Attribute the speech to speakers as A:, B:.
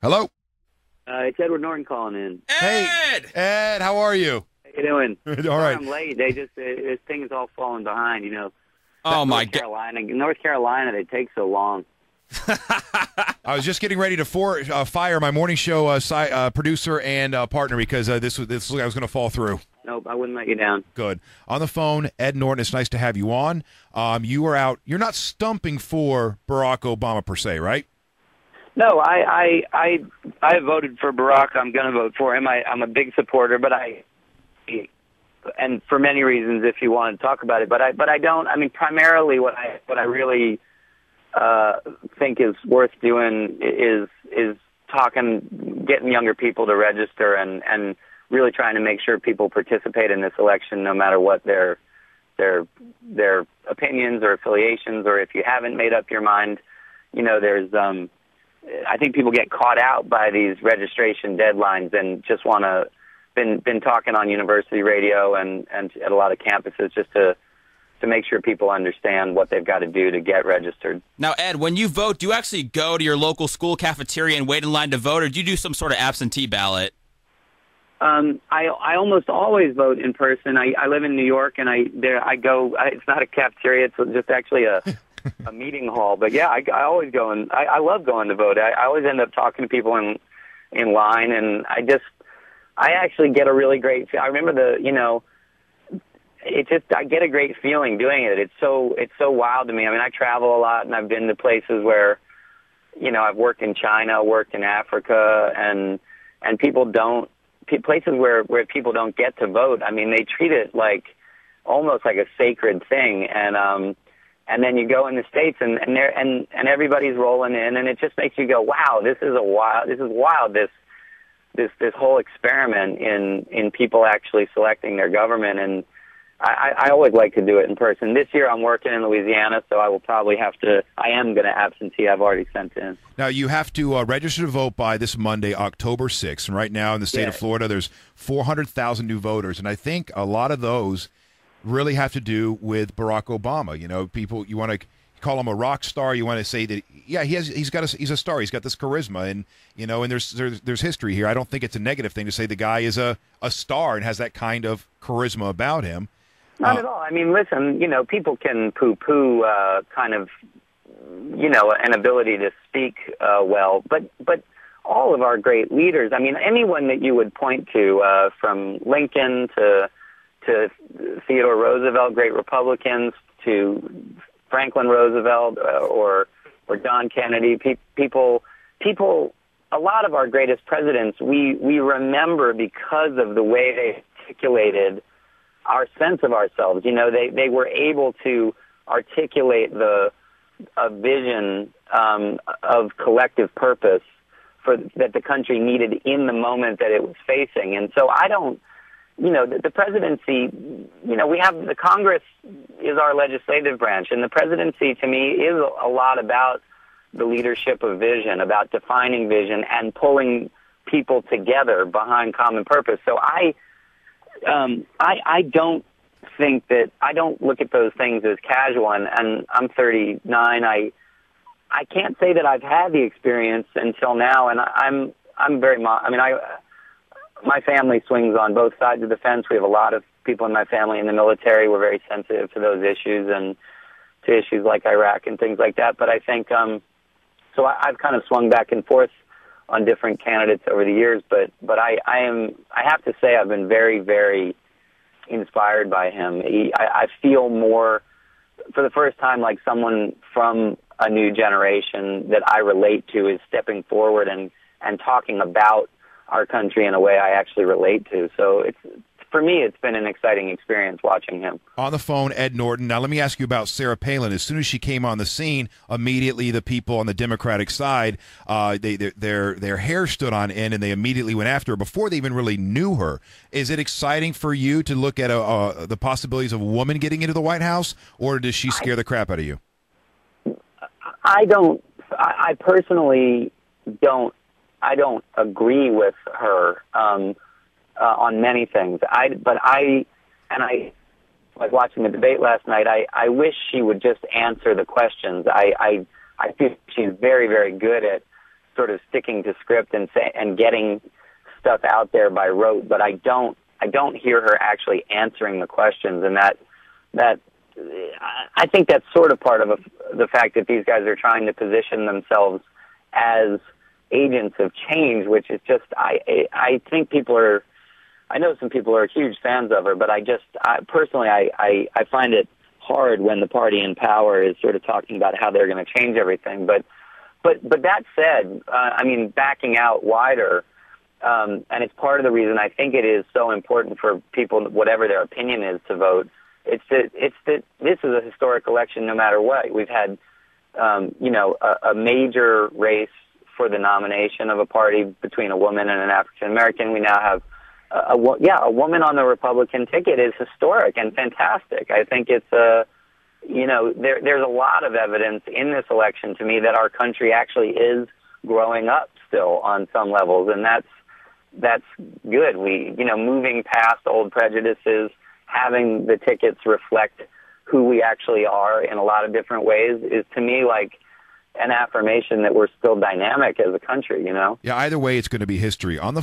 A: Hello.
B: It's Edward Norton calling in.
A: Hey, Ed, how are you?
B: How you doing?
A: All right.
B: I'm late. This thing is all falling behind, you know.
C: Oh, my God.
B: North Carolina, they take so long.
A: I was just getting ready to fire my morning show producer and partner because this was I was going to fall through.
B: Nope, I wouldn't let you down.
A: Good. On the phone, Ed Norton, it's nice to have you on. You are out. You're not stumping for Barack Obama per se, right?
B: No, I voted for Barack. I'm going to vote for him. I'm a big supporter, but and for many reasons, if you want to talk about it, but I don't. I mean, primarily, what I really think is worth doing is getting younger people to register and really trying to make sure people participate in this election, no matter what their opinions or affiliations, or if you haven't made up your mind. You know, there's I think people get caught out by these registration deadlines and just want to been talking on university radio and at a lot of campuses just to make sure people understand what they've got to do to get registered.
C: Now, Ed, when you vote, do you actually go to your local school cafeteria and wait in line to vote, or do you do some sort of absentee ballot?
B: I almost always vote in person. I live in New York, and I go. It's not a cafeteria; it's just actually a meeting hall. But yeah, I always go, and I love going to vote. I always end up talking to people in line, and I actually get a really great. I remember I get a great feeling doing it. It's so wild to me. I mean, I travel a lot, and I've been to places where, you know, I've worked in China, worked in Africa, and people don't. Places where people don't get to vote. I mean, they treat it like almost like a sacred thing, and then you go in the States and everybody's rolling in, and it just makes you go, wow, this is wild. This whole experiment in people actually selecting their government, and I always like to do it in person. This year I'm working in Louisiana, so I will probably I am going to absentee. I've already sent in.
A: Now, you have to register to vote by this Monday, October 6th. And right now in the state of Florida, there's 400,000 new voters. And I think a lot of those really have to do with Barack Obama. You know, people, you want to call him a rock star. You want to say that, yeah, he's a star. He's got this charisma. And, you know, and there's history here. I don't think it's a negative thing to say the guy is a star and has that kind of charisma about him.
B: Not at all. I mean, listen, you know, people can poo-poo kind of, you know, an ability to speak well, but all of our great leaders, I mean, anyone that you would point to, from Lincoln to Theodore Roosevelt, great Republicans, to Franklin Roosevelt or John Kennedy, people, a lot of our greatest presidents, we remember because of the way they articulated our sense of ourselves. You know, they were able to articulate a vision of collective purpose that the country needed in the moment that it was facing. And so I don't, you know, the presidency, you know, we have the Congress is our legislative branch, and the presidency to me is a lot about the leadership of vision, about defining vision and pulling people together behind common purpose. So I don't think that I don't look at those things as casual, and I'm 39. I can't say that I've had the experience until now, and I'm very. I mean, my family swings on both sides of the fence. We have a lot of people in my family in the military. We're very sensitive to those issues and to issues like Iraq and things like that. But I think so. I've kind of swung back and forth on different candidates over the years, but I have to say I've been very, very inspired by him. I feel more, for the first time, like someone from a new generation that I relate to is stepping forward and talking about our country in a way I actually relate to. So for me, it's been an exciting experience watching him.
A: On the phone, Ed Norton. Now, let me ask you about Sarah Palin. As soon as she came on the scene, immediately the people on the Democratic side, their hair stood on end, and they immediately went after her before they even really knew her. Is it exciting for you to look at the possibilities of a woman getting into the White House, or does she scare the crap out of you?
B: I personally don't agree with her on many things. I like watching the debate last night. I wish she would just answer the questions. I feel she's very, very good at sort of sticking to script and getting stuff out there by rote, but I don't hear her actually answering the questions, and that I think that's sort of part of the fact that these guys are trying to position themselves as agents of change, which is just I think I know some people are huge fans of her, but personally I find it hard when the party in power is sort of talking about how they're going to change everything. But that said, I mean, backing out wider, and it's part of the reason I think it is so important for people, whatever their opinion is, to vote. It's that this is a historic election no matter what. We've had, a major race for the nomination of a party between a woman and an African American. We now have a woman on the Republican ticket is historic and fantastic. I think it's there's a lot of evidence in this election to me that our country actually is growing up still on some levels, and that's good. We, moving past old prejudices, having the tickets reflect who we actually are in a lot of different ways is, to me, like an affirmation that we're still dynamic as a country,
A: Yeah, either way, it's going to be history. On the